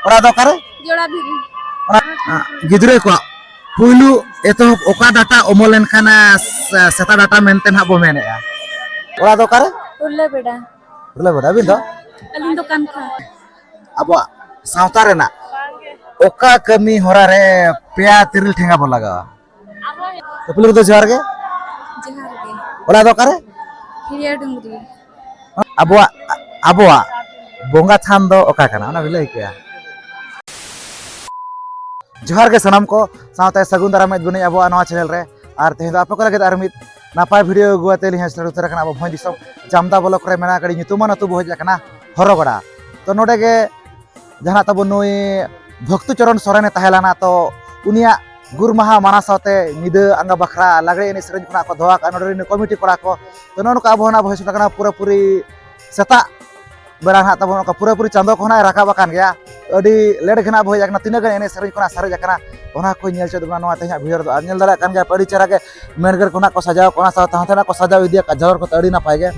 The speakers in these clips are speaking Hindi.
ᱚᱲᱟᱜ ᱫᱚ ᱚᱠᱟᱨᱮ जोड़ा धीरे गिद्रे को पुलु एतो ओका डाटा अमल लेनखान सेता डाटा मेनते ना बो मेनेया ᱚᱲᱟᱜ ᱫᱚ ᱚᱠᱟᱨᱮ उल्ले बेड़ा ᱵᱚᱞᱮ ᱵᱟᱰᱟ ᱵᱤᱱ ᱫᱚ अलिंग दुकान खा ᱟᱵᱚᱣᱟᱜ ᱥᱟᱶᱛᱟ ᱨᱮᱱᱟᱜ ᱚᱠᱟ ᱠᱟᱹᱢᱤ ᱦᱚᱨᱟ ᱨᱮ ᱯᱮᱭᱟ ᱛᱤᱨᱤᱞ ᱴᱷᱮᱸᱜᱟ ᱵᱚ ᱞᱟᱜᱟᱣᱟ ᱛᱚᱯᱞᱩ ᱫᱚ ᱡᱚᱦᱟᱨ ᱜᱮ जहार के ᱚᱲᱟᱜ ᱫᱚ ᱚᱠᱟᱨᱮ हिरिया डुंगरी ᱟᱵᱚᱣᱟᱜ ᱟᱵᱚᱣᱟᱜ ᱵᱚᱸᱜᱟ ᱛᱷᱟᱱ ᱫᱚ ᱚᱠᱟ ᱠᱟᱱᱟ ᱚᱱᱟ ᱵᱤᱱ ᱞᱟᱹᱭ ᱠᱮᱭᱟ जोहार के सनाम को साथ सगुन दाराम बनी अब चैनल रे और तेज आप को लगे मिद नपाय भिडियो गुआते उतर अब भोज दिसम जामदा ब्लॉक रे मेना कड़ी ᱧᱩᱛᱩᱢᱟᱱ अतु बो हजना हरगड़ा तो नोडे गे जहां तब नुई भक्तचरण सोरेने तहलाना तो उनिया गुर माहा माना साथे निदा अंगा बखरा लागड़े एने सेरेन खुना को धोआ का नोडे कमिटी कोड़ा को तो नोन का अबोना भोज ना पूरा पूरी सेता बेरा ना तब पूरा पूरी चांदो को ना राखा बकान गया अड़ी लेट घना भोज ना तीना गन एने सेरेन खुना सारे जकना ओना को नेल चद बना तेहा भियर दो नेल दला कान गया पड़ी चरा के मेनगर खुना को सजाव कोना सा तहतना को सजाव इदिया का जवर को अड़ी ना पाएगे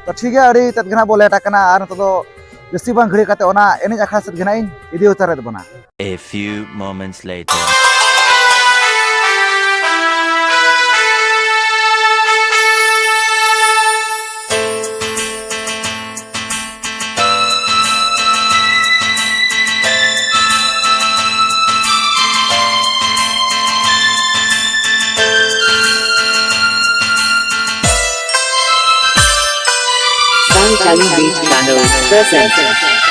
तो ठीक है अड़ी तत घना बोले टाकना आर तो जस्ती बांग घड़ी काते ओना एने अखड़ा से घना इन इदी उतारे बना A few moments later. Beach Channel presents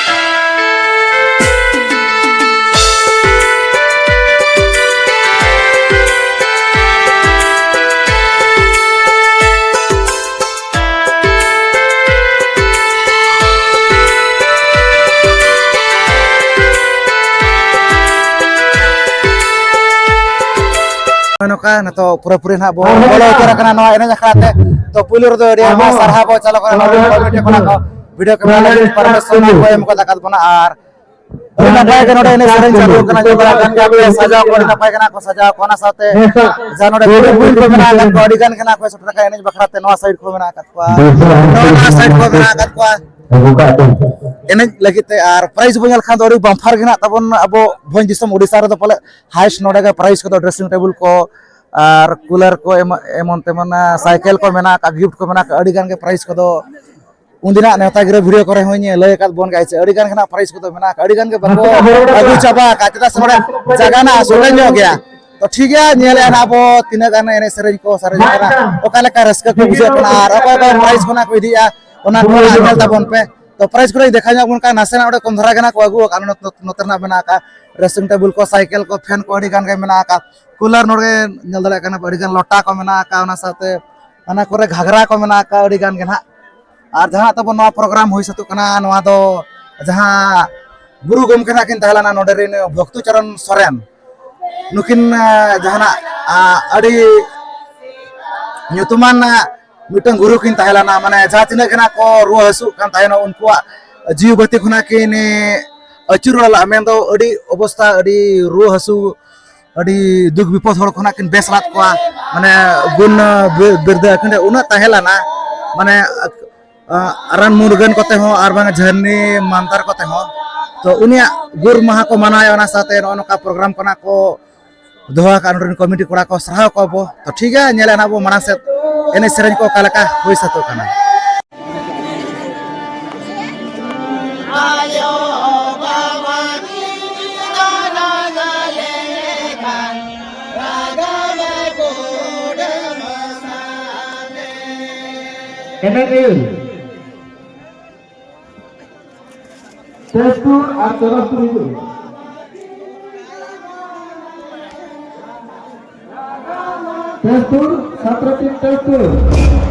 नोका न तो पूरा पूरी ना बो बोलो उतर कना नवा एने जखराते तो पुलुर दो एरिया मा सरहा बो चलो कना कमिटी कोना को वीडियो कैमरा लगे परमिशन को एम को दाकत बना आर ना पाए के नोडे एने सरेन चालू कना जो बड़ा गान के सजाव को ना पाए कना को सजाव कोना साथे जा नोडे पुल को बना गान को अडिगन कना को सटर का एने बखराते नवा साइड को बना कत को नवा साइड को बना कत को एने लगिते आर प्राइस बंगल खान दो बम्फार गना तबन अबो भोज दिसम ओडिसा रे तो पले हाईएस्ट नोडे का प्राइस को ड्रेसिंग टेबल को और कूलर को एमन तेमन साइकिल को मेना का गिफ्ट को मेना अड़ी गान के प्राइस को दो उन्दिना नेता गिरे वीडियो करे होइने लय कात बन गाइसे अड़ी गान खना प्राइस को दो मेना अड़ी गान के बको अगु चाबा का चदा समरे जगाना सोले नो गया तो ठीक है नेले आबो तिना गान एने सेरेज को सारे जरा ओकाले का रस्का को बुझे कना और अब प्राइस कोना को दिया ओना को आंगल ताबन पे तो प्राइस को देखा जा उनका नासेना ओडे कम धरा गना को अगु कान नोतरना बना का ड्रेसिंग टेबल को साइकिल को फैन को अड़ी गान के मेना का कूलर नोडे नल दले कना अड़ी गान लोटा को मेना का ओना साथे अना करे घाघरा को मेना का अड़ी गान के ना और जहां तब नवा प्रोग्राम होई सतु कना नवा दो जहां गुरु गमके ना किन तहलाना नोडे रे भक्तचरण सोरेन नुकिन जहाना अड़ी ᱧᱩᱛᱩᱢᱟᱱ मिटन गुरु किन तहलाना माने जहां तिना कना को रुआ हसु कान तहना उनकुआ जीव बत्ती खुना किन अचुरला मेन दो अड़ी अवस्था अड़ी रुआ हसु अड़ी दुख विपद होड़ खुना किन बेसलात को माने गुण बिरदा किन उना तहलाना माने अरन मुर्गन कोते हो आर बांग झरनी मानतार कोते हो तो उनिया गुर माहा को मनाय ओना साथे नका प्रोग्राम कना को दोहा कानून कमिटी कोड़ा को सराह को बो तो ठीक है नेले ना बो माना से एने सेरेन को कालका होई सतो कना आयो बाबा गाना गले खान रागा गोड मसाले एने तेजपुर और चरसपुर तेजपुर छात्र टीम तेजपुर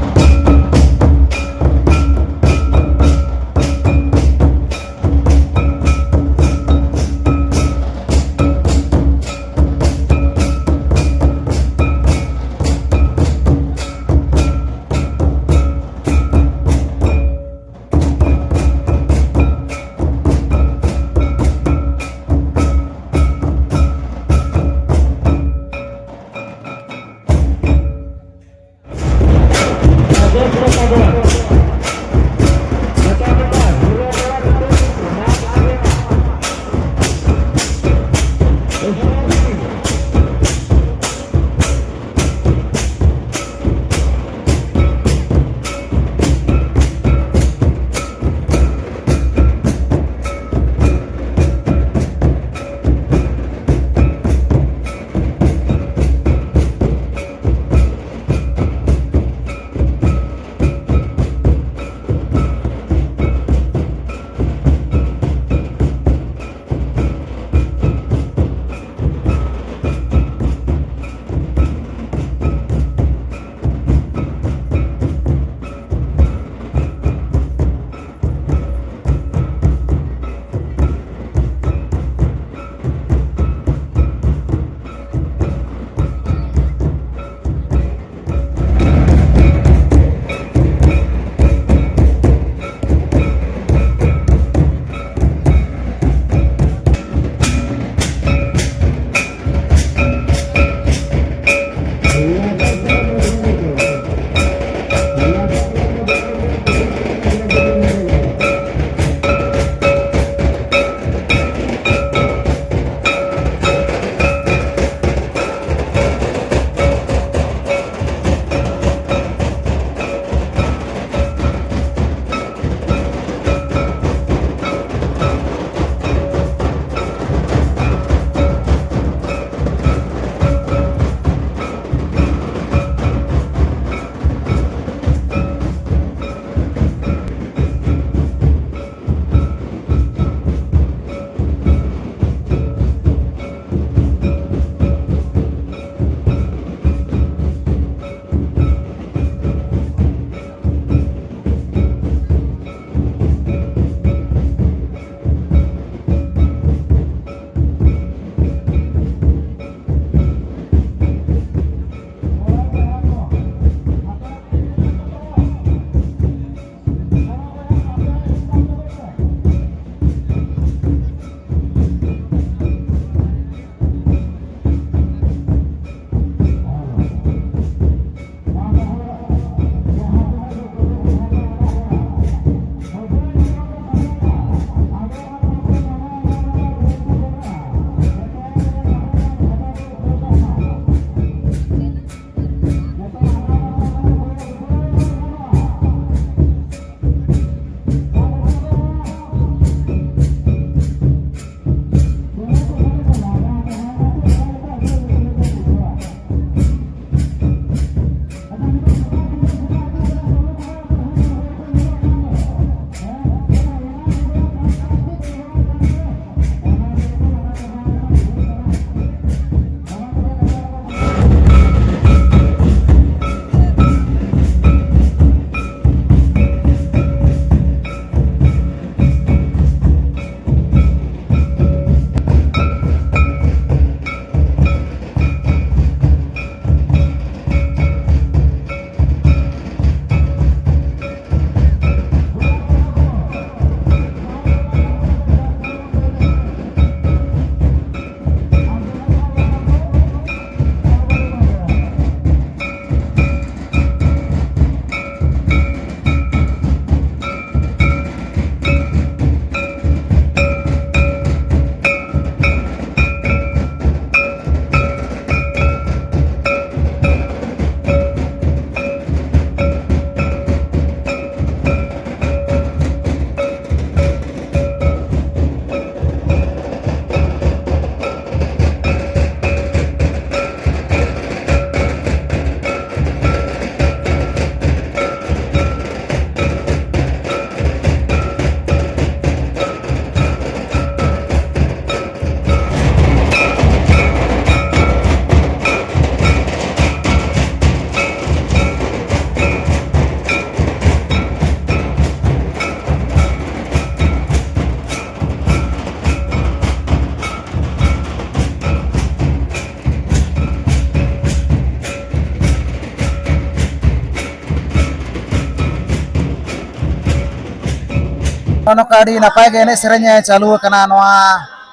नौका अड़ी नपाय गे एने सेरेंय चालू कना नोआ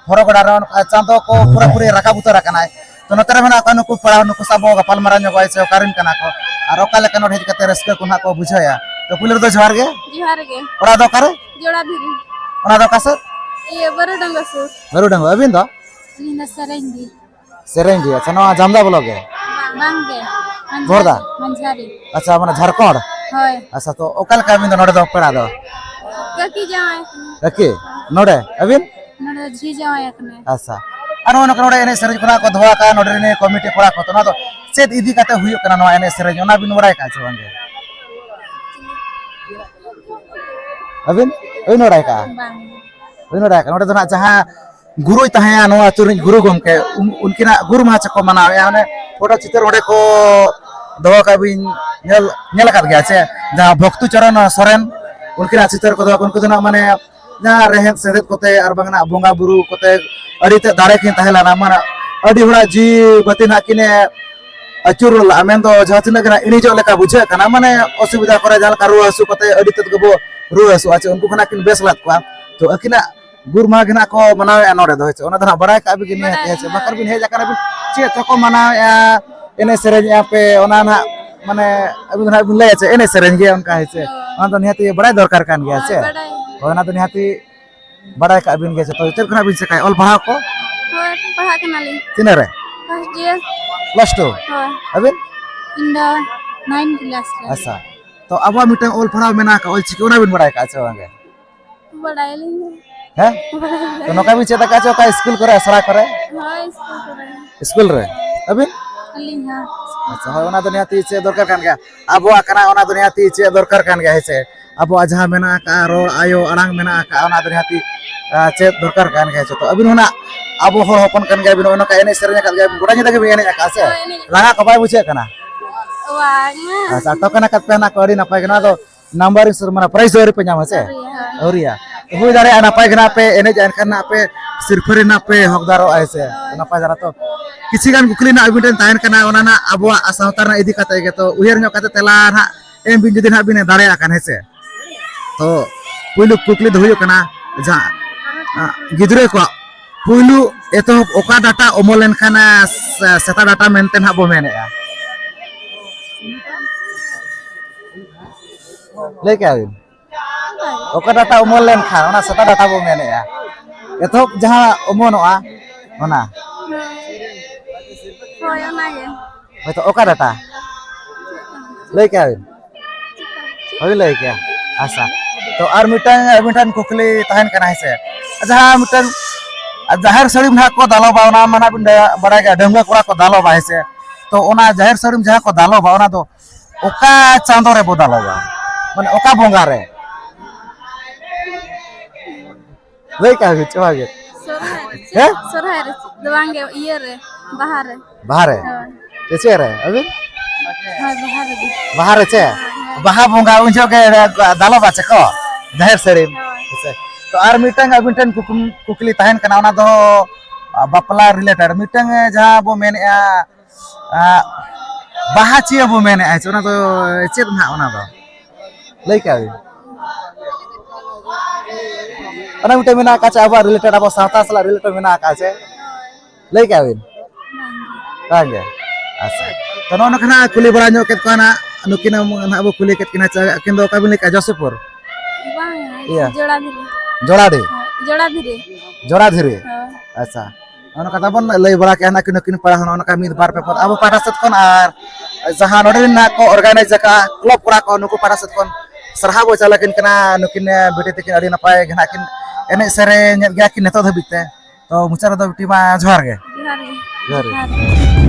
हरगड़ा रे चांदो को पूरा पूरी राकाब उतर कनाय तो नतरे मेना का नुकु पड़ा नुकु साबो गपाल मारा ᱧᱚᱜᱟᱭ से कारिन कना को आर ओका लेका नोड हेज कते रस्के को ना को बुझाया तो पुलिर दो जोहार गे जोहार गे ओड़ा दो करे जोड़ा धीरे ओना दो कासे ये बरो डंगा सुर गरु डंग अबिन दो अलिंदा सरेंदी सेरेंय गे अच्छा नोआ जामदा ब्लॉग गे बांगे जोरदा मंझारी अच्छा माने झारखंड होय अच्छा तो ओका लेका अबिन दो नोडे दो पड़ा दो ककी जाए ओके नोडे अबिन नडे जी जाए कने अच्छा आरो नोका नोडे एने सेरेंय कोना को धोआ का नोडे ने कमिटी कोड़ा को तो ना तो चेत इदी काते हुयो कना नोआ एने सेरेंय ओना बिन बड़ाय का छवांगे अबिन ओइ नोडाय का बांगे ओइ नोडाय का नोडे तो ना जहां गुरु तहाया नोआ चुरिन गुरु गमके उनकिना गुरु माह को मनावे माने फोटो चित्र ओडे को दो का बिन नेल का गया छे जहां भक्तु चरण सोरेन उनकिना चित्र को दो उनको तो ना माने जहां रेहन सेदेत कोते आर बांगना बोंगा बुरु कोते अड़ी ते दारे किन तहेला ना माने अड़ी हुड़ा जी बतिना किने अचुर आमेन दो जहातिना कना इनी जो लेका बुझे कना माने असुविधा करे जाल का रुआ हसु कोते अड़ी तत गबो रुआ हसु आचे उनको कना किन बेस लात को तो अकिना गुर माह गना को मनावे नोडे दो ओना दना बड़ाय का बिन हे छे बकर बिन हे जाकना बिन चे तो को मनावे एने सेरेंय पे ओना ना माने अबिन ना बिन लय छे एने सेरेंय गे उनका हे छे ओना तो निहाती बड़ाय दरकार कान गया छे बड़ाई ओना तो निहाती बड़ाय का बिन गे छे तो चेर खना बिन से काय ऑल पढ़ा को होय पढ़ा कनाली तिने रे फर्स्ट ईयर प्लस 2 होय अबिन इंदा 9 क्लास रे अच्छा तो अब मिटे ऑल पढ़ा मेना का ऑल चिके ओना बिन बड़ाय का छे वांगे बड़ाई ली हैं तो नोका बिन चेता का छे का स्कूल करे असरा करे होय स्कूल करे स्कूल रे अबिन अलिंगा अच्छा होय ओना दुनिया ती चे दरकार कान गया अबो आकना ओना दुनिया ती चे दरकार कान गया हेसे अबो जहां मेना का रोड आयो अड़ांग मेना का ओना दुनिया ती चे दरकार कान गया तो अबिन होना अबो हो हपन कान गया बिन ओना का एने सेरेंय का गया गोडा निदा के एने का से लागा को बाय बुझे कना वांगा अच्छा तो कना का पेना को अड़ी नपाय कना तो नंबर सर माने प्राइस दो पे नाम है औरिया हुई दारे नपाय गना पे एने जान करना पे सिरफरी ना पे हकदारो ऐसे नपाय जरा तो किसी गान कुकली ना अबिन तायन कना ओना ना अबो सावतार ना इदी काते गे तो उहेर नो काते तेला ना एम बिन जदि ना बिन दारे आकन हेसे तो पुइलु कुकली दो हुयो कना जा गिदरे को पुइलु एतो ओका डाटा ओमोलेन खाना सेता डाटा मेंटेन हाबो मेनेया ले क्या बिन ओका डाटा ओमोलेन खा ओना सेता डाटा बो मेनेया एतो जहां ओमोनोआ ओना होय ओना गे तो ओका डाटा ले क्या बिन होय ले क्या आशा तो आर मिटन कुकली तहन कना है से जहां मिटन जाहिर सरीम ना को दालो बावना माना बिन बड़ा के डंगा कोड़ा को दालो बा है से तो ओना जाहिर सरीम जहां को दालो बावना तो ओका चांदो रे बो दालो बा माने ओका बोंगा रे ले क्या बिन चवा गे हैं सोरहाय रे दवांगे ईयर रे बाहर रे बाहर है होय चे रे अबिन हां बाहर रे बाहर चे बाहा बोंगा उनजो के दालो बा को जाहिर सरीम तो आर मिटंग अबिन कुकली तहन कना ओना दो बापला रिलेटेड मिटंग जहां बो मेनेआ बाहा चिया बो मेनेआ ओना दो चेत ना ओना दो लई का ओना मिटे मेना का चाबा रिलेटेड अब सावता सला रिलेटेड मेना का छे लई का बिन कागे अच्छा तो नो खना कुली बड़ा नो केत कोना नुकिना ना अब कुली केत किना किन दो का बिन का जोसेपुर बांगा जोड़ा धीरे जोड़ाडी जोड़ा धीरे हां अच्छा ओना कथा बन लई बड़ा के ना किन किन पढ़ा ओना का मिद बार पेपर अब पाठासत कोन आर जहां नोडे ना को ऑर्गेनाइज का क्लब पड़ा को नुको पाठासत कोन सरहा बो चलाकिन कना नुकिन बेटे तकिन अड़ी नपाय घना किन एने सरे नेल गया कि नेतो धबिते तो मुचार दो बिटी मा जोहार गे जोहार गे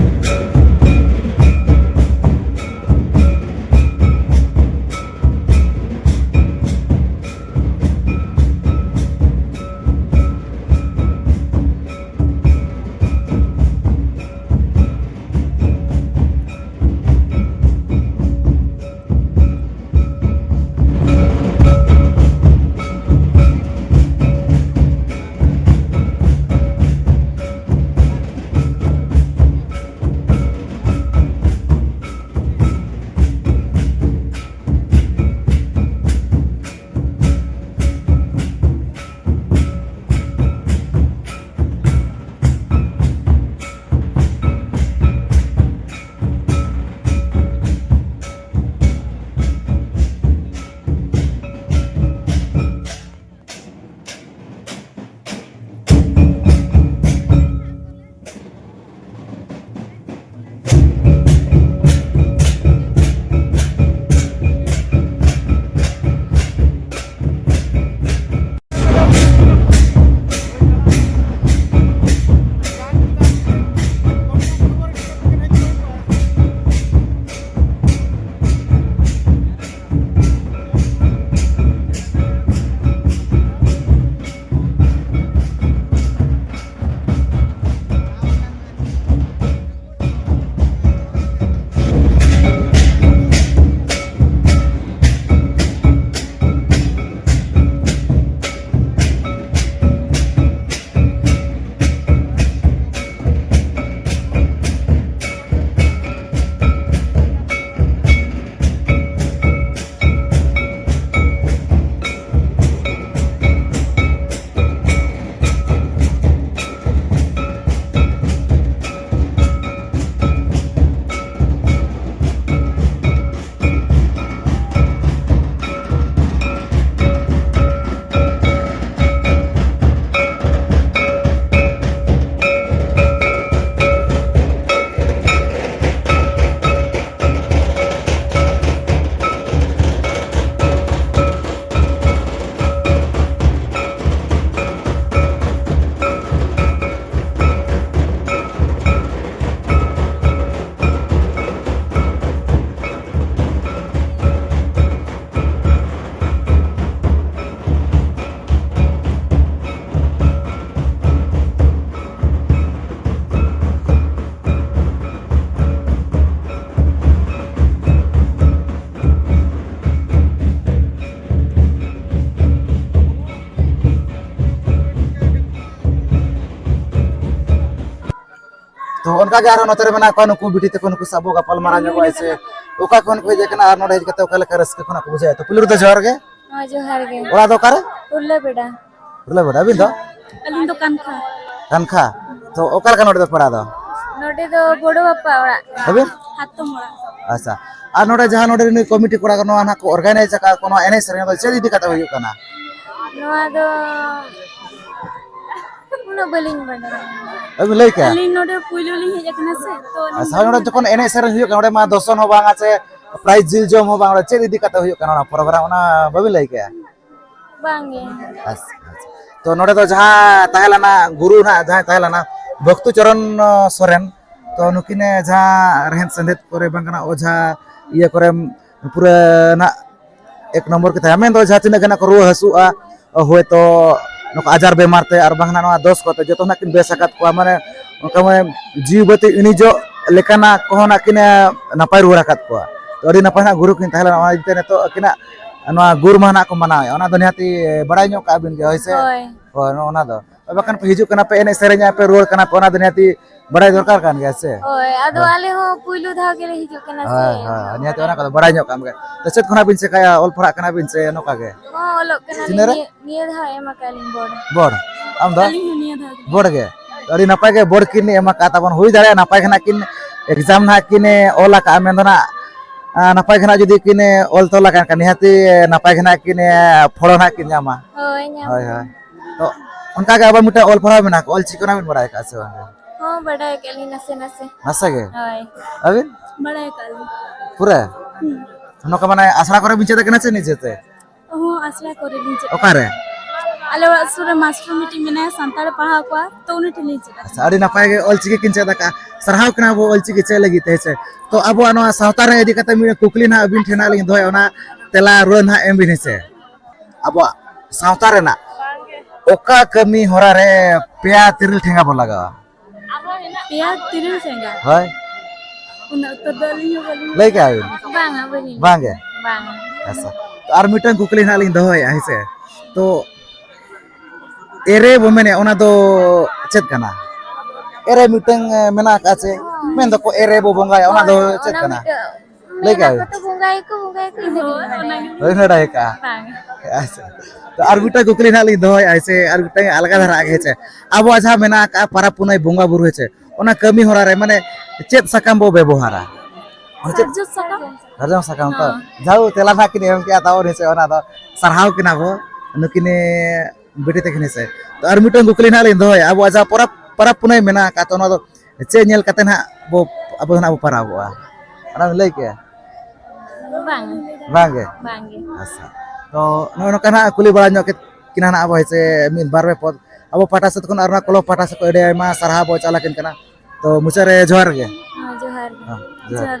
तो उनका के आरो नोतरे मेना को नुकु बिटी ते को नुकु सबो गपल मारा ᱧᱚᱜ ᱟᱭ ᱥᱮ ओका खन को जे कना आर नोडे कते ओका लेका रस्के खना को बुझाय तो पुलिर दो जोर गे हाँ जोहार गे ओरा दो करे उल्ले बेटा रुले बड़ा बिन दो अलिन दो कानखा कनखा तो ओका लेका नोडे दो पड़ा दो नोटे दो बड़ो बापा ओड़ा अबे हातो मोड़ा अच्छा आर नोडे जहां नोडे नि कमिटी कोड़ा नो ना को ऑर्गेनाइज का कोनो एने सरे दो चेदी दिकत होय कना नोआ दो उनो बलिंग बड़ा अबे लई के अलिन नोटे पुइलो लिन हे जकना से तो अच्छा नोडे जखन एने सरे होय कना नोडे मा दोसन हो बांगा से प्राइज जिल जम हो बांगा चेदी दिकत होय कना ना प्रोग्राम ना बबे लई के बांगे तो नोडे तो जहां ताहेलाना गुरु ना जहां ताहेलाना भक्तु चरण सोरेन तो नुकिने जहां रहन संदेत करे बंगना ओझा ये करे पूरा ना एक नंबर के थामेन तो जहां तिना गना को रो हसुआ होय तो नको आजार बेमार ते आर बंगना नो दोष को जतो ना किन बेसकत को माने उनका में जीवबती इनि जो लेकाना कोना किने नापाय रुवा राखत को तो अडी नापाय ना गुरु किन ताहेलाना ओना जिते तो किना नवा गुरु माना को मनावे ओना दो निहाती बड़ाई ᱧᱚᱜ का बिन के होयसे होय होय ओना दो बकन पे हिजु कना पे एने सेरेnya पे रोड कना पे ओना दो निहाती बड़ाई दरकार कान गया से होय आदो आले हो पुइलो धाव के हिजु कना से हां हां निहाती ओना को बड़ाई ᱧᱚᱜ काम के तो चेत खना बिन से काया ओल फड़ा कना बिन से नोका के हां ओलो कना चिनेरे? निये धाव एमा कालिन बोर्ड बोर्ड आम दो अलिन निये धाव बोर्ड के अडी नापाय के बोर्ड किन एमा का ताबन होई दाड़े नापाय खना किन एग्जाम ना किने ओला का मेन दोना नापाय खना जदी किने ओल तोला का निहाती नापाय खना किने फड़ो ना किन जामा होय ᱧᱟᱢ हाय हाय तो उनका के अब मिटा ओल फड़ा मेना ओल चिकना बिन बड़ाय का से हां बड़ा कालिन नसे नसे नसा के होय अबिन बड़ा कालिन पूरा नोका माने आसरा करे बिचे तक नसे नीचेते हां आसला करे नीचे ओकारे आले सुरे मास्टर मीटिंग में संताल पढ़ा को तो उनी नीचे अच्छा अडी नापाय के ओल चिकी किन चेदा सरहाव कना बो ओल चिकी चे लगी तेसे तो अब अनो सावता रे इदी कते मिने कुकली ना अबिन ठेना लिन दोय ओना तेला रो ना एम बिन से अब सावता रे ना ओका कमी होरा रे पेया तिरिल ठेंगा बो लगा या तिरु सेंगा हाय उना तो दली हो गली लई के आबिन बांगा बनी बांगे बांगा अच्छा तो आर मिटन कुकली ना लिन दोय आइसे तो एरे बो मेने ओना दो चेत कना एरे मिटन मेना काचे मेन दो को एरे बो बोंगा ओना दो चेत कना लई के आबिन तो बुंगाई को इने ओय नडा का बांगा अच्छा तो आर मिटा कुकली ना लिन दोय आइसे आर मिटा अलगा धरा आगे छे अब आजा मेना का पारा पुनाई बोंगा बुरु छे ओना कमी होरा रे माने चेत सकाम बो व्यवहारा जो सका हरजम सकाम तो जाऊ तेला ना किने एम के ताओ से ओना दो सरहाव किना बो नुकिने बेटी तकिने से तो आर मिटन कुकली ना लिन दोय अब आजा पारा पारा पुनाई मेना का तो ना दो चे नेल कते ना बो अब ना बो पारा बो ओना लई के बांगा बांगे बांगे अच्छा तो नो कना कुली बड़ा ᱧᱚᱜ किना ना अब से मिन बारवे पद अब पाटा से कोन अरना कोलो पाटा से को एडे मा सरहा बो चला किन कना तो मुचारे जोहार गे हां जोहार हां जोहार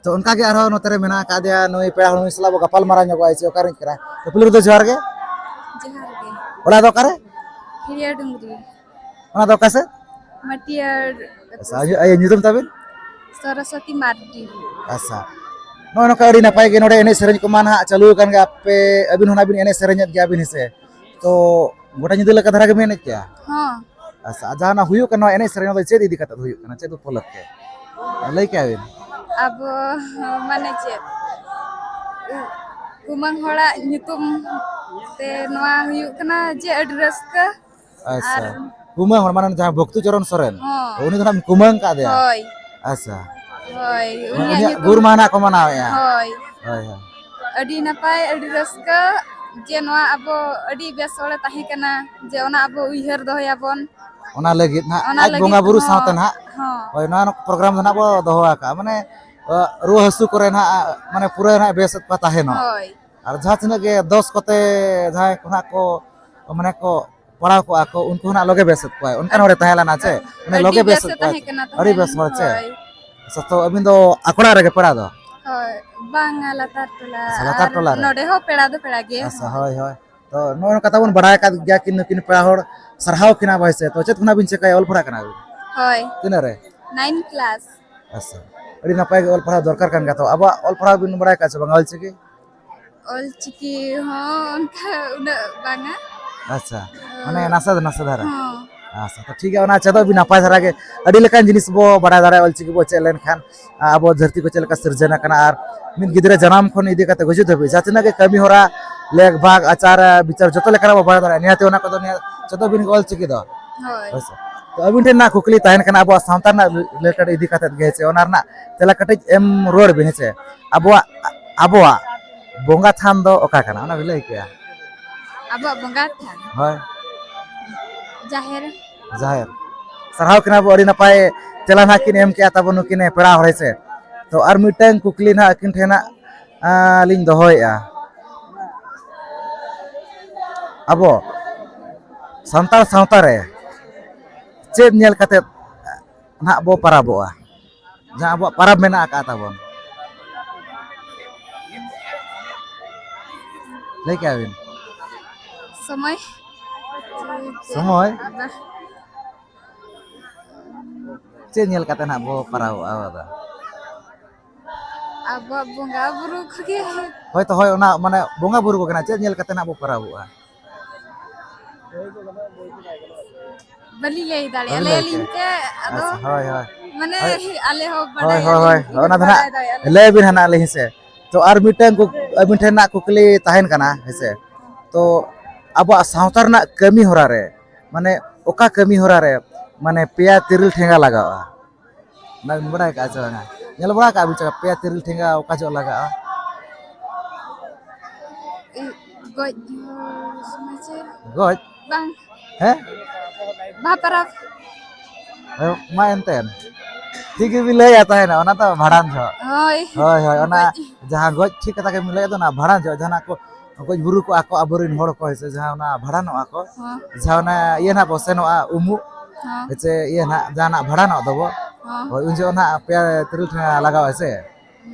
तो उनका के आरो नोतरे मेना का दिया नई पेड़ा हनुई सला बो गपाल मारा ᱧᱚᱜ आइसे ओकारिन करा तो पुलिर दो जोहार गे जोहार गे ओला दो करे हिरिया डुंगरी ओना दो कासे मटियर अच्छा ay nyutum tabin Saraswati Mardi asa no no ka adi napai ge node ene sereng ko mana chalu kan ga ape abin hona bin ene sereng ge abin hise to gota nyidul leka dhara ge mene kya हां asa jana huyu kan ene sereng do ched idi kata huyu kan ched polak ke lai kya abin अब माने चे कुमंग होड़ा nyutum te noa huyuk kana je address ka asa kumang hor mana jahan bhaktu charan soren हां uni to nam kumang ka dia होय asa होय uni gur mana ko mana ya होय hoy hoy adi napai address ka je noa abo adi bes ole tahi kana je ona abo uihar dohoyabon ona lagit na ona aj lagi bonga buru sawte na हां hoy na program na bo doho ka mane ruh hasu kore na mane pura na bes pa taheno होय আর যাহা তিনা গে 10 কতে যাই কোনা কো মানে কো পড়াও কো আকো উনকো না লগে বেসত কয় উনকান হরে তাহেলা না আছে মানে লগে বেসত কয় আরি বেস হচ্ছে সতো আবিন দো আকড়া রে পড়া দো होय बांगा लातार टोला लातार टोला रे। नोडे हो पेड़ा दो पेड़ा गे আচ্ছা হয় হয় তো নন কথা বন বড়ায় কা গিয়া কিন কিন পড়া হড় সারহাও কিনা বয়সে তো চেত কোনা বিন চে কাই অল পড়া কানা होय কিনা রে 9 क्लास আচ্ছা আরি না পাই অল পড়া দরকার কান গাতো আবা অল পড়া বিন বড়ায় কাছে বাঙাল চে কি olchiki ho unka una banga আচ্ছা মানে নাসা নাসা ধারা हां আচ্ছা তো ঠিক আছে না চেদো বি নাপাই ধারা গে আডি লেকান জিনিস বো বড়া ধারা অলচিকি বো চেলেন খান আবো ধরতি কো চেলকা সিরজনা কানা আর মিন গিদরে জানাম খন ইদি কাতে গজু ধবে যাতিনা গে কামি হরা লেখ ভাগ আচার বিচার যত লেখানা বো বড়া ধারা নিয়াতে ওনা কত নিয়া চেদো বিন অলচিকি দ होय আচ্ছা তো আবিন টেন না কুকলি তাহেন কানা আবো সাঁওতার না রিলেটেড ইদি কাতে গেছে ওনার না তেলা কাটে এম রোড বিনেছে আবো আবো bonga than do oka kana ona bilai kya abo bonga than hoy jahir jahir sarhaw kena bo adi napai telan hakin em kya ta bonu kine pera hoise to ar mitang kukli na akin thena ling dohoy ya abo santar sautare ched nyel kate na bo paraboa ja abo parab mena ka ta bon lai kya bin समय Somoy aba ched nyel kate na bo parao awada abo bonga buru khage hoy to hoy ona mane bonga buru ko kana ched nyel kate na bo paraboa bali lei dale ale linte ado hoy hoy mane ale ho hoy badai hoy hoy ona dhana lebin hana le hise to ar mitang ko abin thena kukli tahen kana hise to abo sautar na kami hora re mane oka kami hora re mane peya tiril thenga lagawa na bada ka jana nyel bada ka bicha peya tiril thenga oka jo lagawa goj semacam goj bang he baparaf ma enten ठीक है मिले आता है ना ओना तो भाड़ान जो hoy होय होय ओना जहां गज ठीक कथा के मिले तो ना भाड़ान जो जहां को गज बुरु को आको अबरिन होड़ को है जहां ना भाड़ानो आको हां जहां ना ये ना बसेनो आ उमु हां एचे ये ना जहां ना भाड़ानो दबो हां होय उन जो ना पे तिरल लगाव है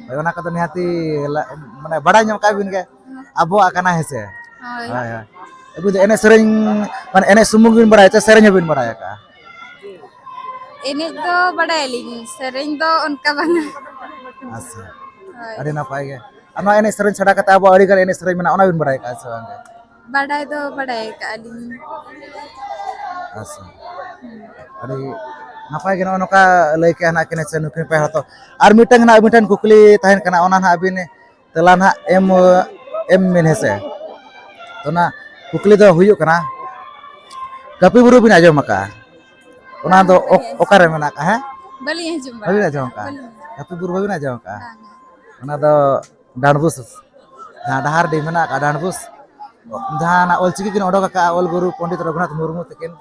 होय ओना को तो निहाती माने बड़ा ñom का बिन के अबो आकना है से hoy होय होय अबु एने सेरेन माने एने सुमुग बिन बड़ा है सेरेन बिन बड़ा है का ini do badai ling sering do unka banga अच्छा hoy अरे ना पाएगे अना एने सेरेन छड़ा कता अबो अड़ी कर एने सेरेन में ओना बिन बड़ा है का से वांगे badai do badai ka ling अच्छा अरे नापाय गनो नका लय के हना केने से नुकिन पे हतो आर मिटन ना मिटन कुकली ताहेन कना ओना ना अबिन तला ना एम एम मेन हेसे तो ना कुकली दो हुयु कना कपि बुरु बिन आजो मका ओना दो ओकारे मेना का है bali yang jumba बबिन आजो का कपि बुरु बिन आजो का ओना दो डांडबुस जहां डहार डी मेना का डांडबुस जहां ना ओलचिकी किन ओडो का ओल गुरु पंडित रघुनाथ मुर्मू तकिन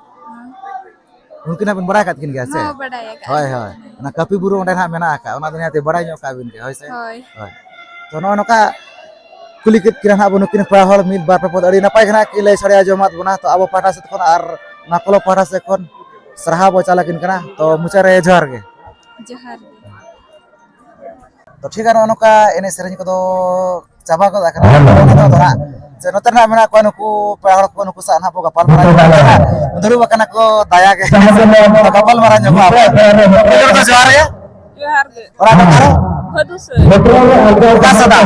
उनकिन बिन बड़ा कात किन गया से हो badai ka होय होय ना कपि बुरु ओंडे ना मेना का ओना दुनिया ते बड़ा ᱧᱚ का बिन के होय से hoy होय तो नो नका कुली कित किना ना बनु किन पड़ा हल मिल बार पद अड़ी नापाय खना कि लय छड़िया जमात बना तो अब पाटा से कोन आर नाकलो पाटा से कोन सरहा बो चाला किन कना तो मुचा रे जोहार गे johar तो ठीक है नोका एने सेरेंज को चाबा को दाखना तो ना से नोतना मेना को नुकु पेहड़ को नुकु साना बो गपाल मारा दुरु बकना को दाया के गपाल मारा जो आप तो जोहार है जोहार गे और आप करो भदु से का सदा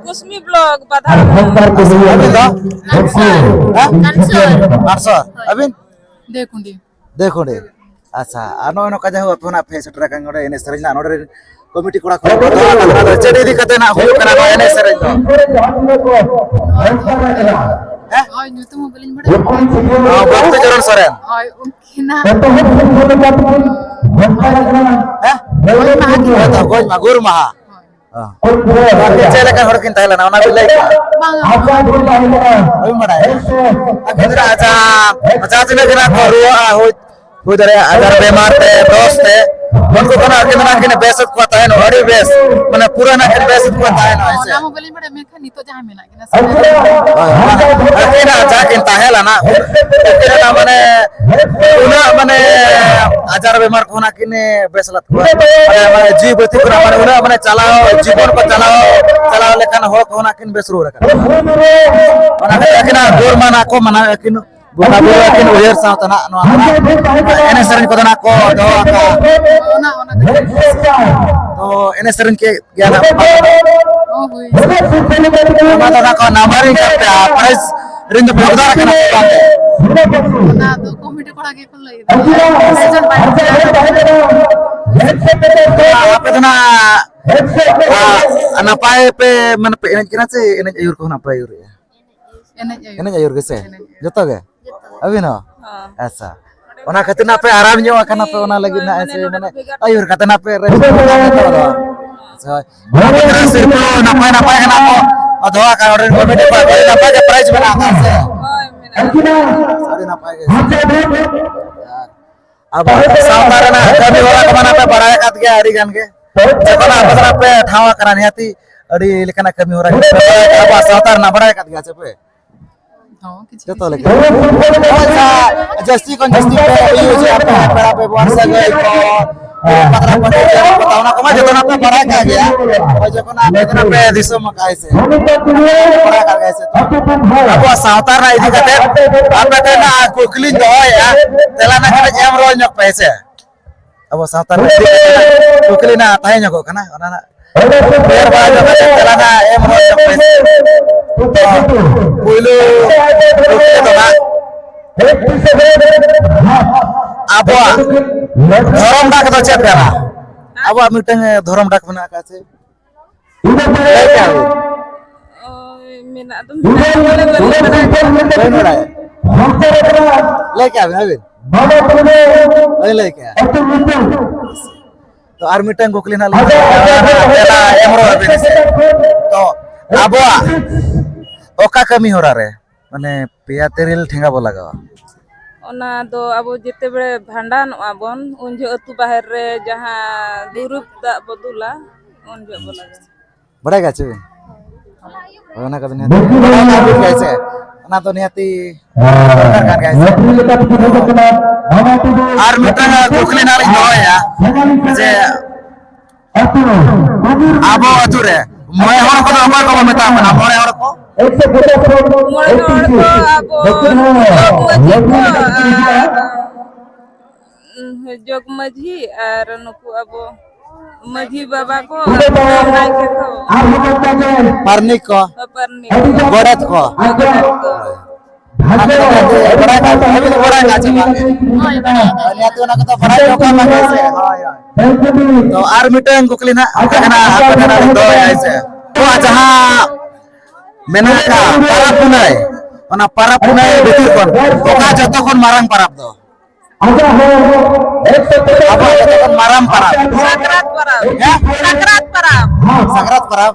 कुसमी ब्लॉग बाधा अभी तो कंसोल अबिन देखुंडी देखो दे अच्छा आनो नो का जाहु अपना फेस ट्रैक अंगड़े एने सेरेंज ना नोडे कमिटी कोड़ा को चेडी दी कते ना हो कना को एने सेरेंज हैं ओय नु तुम बोलिन बड़ा भक्त चरण सोरेन ओय उनकिना हैं तो गोज मा गुरु महा हां चले का हड़किन ताहला ना ओना बिलाई ओय मड़ा अगर आजा अच्छा दिन कना को रुआ हो दरे अगर बीमार थे दोस्त थे उनको कना के बेसत को ताहे नो अड़ी बेस माने पूरा ना के बेसत को ताहे नो ऐसे नाम बोलिन बड़ा मैं खनी तो जहां मेना के ना अरे ना जाके ताहेला ना तेरे ना माने आजार बीमार को ना किने बेसलत को माने जीव बति को माने उना माने चलाओ जीवन को चलाओ लेकिन हो को ना किन बेसरू रखा माने लेकिन गोर माना को माना किन बुका बुरा किन उयर सावतना नो एने सरन को ना को दो का ओना तो एने सरन के ज्ञान ओ हुई माता ना को नामारी करते प्राइस रिंद भोगदार करना ना तो कमिटी कोड़ा के खुल लई Schezwan apa tu na napai pe mana pe enak kira se enak ayur ko napai ayur ya enak ayur ke se joto ge abi no asa ona kata na pe aram nyo akan apa ona lagi na se mana ayur kata na pe re so kira ko napai kan ako doa kan order ko mete pa napai ke price bana ka se sorry napai ke अब सावतारना कभी वाला कमाना पे बढ़ाया काट गया अड़ी गन के जकना बदरा पे ठावा करानी आती अड़ी लेकना कमी हो रहा है अब सावतारना बढ़ाया काट गया पे हां किछ तो लेके अच्छा जस्ती कौन जस्ती पे यूज आपका बड़ा पे वर्षा गई को बदरा पे बताओ ना कमा जतना पे बढ़ाया का गया और जकना बदरा पे दिसो मकाई से बढ़ाया का गया से अब सावतारना इदी कते आप पे ना कुकली दो या तेलाना के एम रोल न पैसे अब सावतारना कुकली ना ताहे नको कना ओना ना पेर बाजा तेलाना एम रोल न पैसे पुइलो तो ना अब धर्म डाक तो चेक करा अब मिटंग धर्म डाक बना का से क्या हो मेना तुम बोले लेके आवे अभी लेके तो आर मिटंग गोकली ना तेला एमरो अभी तो अब ओका कमी हो रहा रे माने पेया तेरिल ठेंगा बोला लगा ओना दो अब जेते बड़े भांडान आबन उन जो अतु बाहर रे जहां दुरुप दा बदुला उन जो बोला बड़ा गाछ ओना का दुनिया कैसे ना तो नियति सरकार कैसे आर मिटंग गोकली ना लो या जे अब अतु रे मोय हर को हमर को मेता मना मोय हर को जोग मझी और नुकु अब मझी बाबा को परनिक को गोड़त को बड़ा का अभी तो बड़ा का छै अन्य तो ना तो बड़ा लोका मांगे से हां तो आर मिटंग कुकली ना कना अपना दो ऐसे तो जहां मेना का पारा पुनाय ओना पारा पुनाय बेतिर कोन ओका जतो कोन मारंग पाराब दो अब जतो कोन मारंग पाराब सकरात पाराब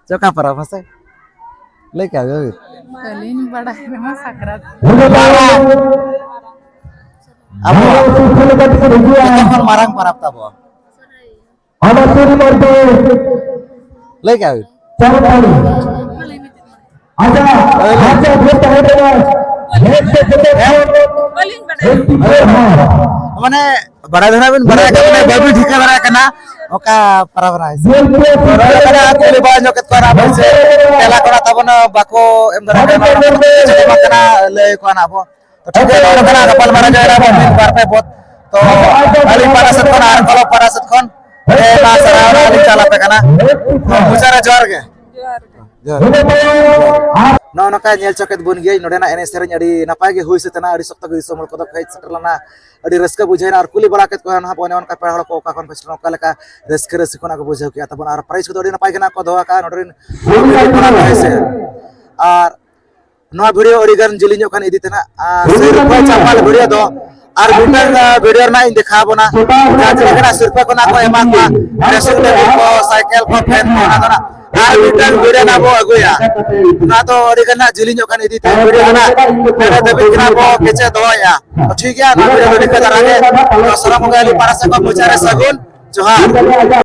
चोका पाराब हसे लेके आवे कलिन बड़ा है ना सकरात अब जतो कोन मारंग पाराब तब लेके आवे Baling badai. माने बड़ा धना बिन बड़ा के माने बाबू ठीक बड़ा करना ओका para बना है बड़ा करना कुली बाज जो केत करा बसे तेला करा तबन बाको एम दरा चले मकना ले कोना बो तो ठीक है और कना कपल मारा जायरा बिन बार पे बहुत तो अली पारासत कोन आर कलो पारासत कोन ए ना सरा अली चला पे कना मुचारा जोर के no no ka nyel choket bun ge node na ene sereng adi napai ge huis tena adi sokta ge somol ko khai setelana adi raska bujaina ar kuli balaket ko na pone on ka pehalo ko ka kon festival ka leka raska ras ko na ko bujau ke atabon ar price ko adi napai ge na ko doa ka nodrin ko na hoise ar no video adi gan jilinyok kan idi tena sirpa chapal video do ar bitan video na inde kha bona ja kana sirpa ko na ko emak ma racing ko cycle ko fan ko na na ar bitan video na bo aguya ना तो अरिगना जिलिño kan idi te video na mere de bikna bo keche doya ठीक है ना वीडियो निकल रहा है तो सलाम गली para sa ko muchare sagun johar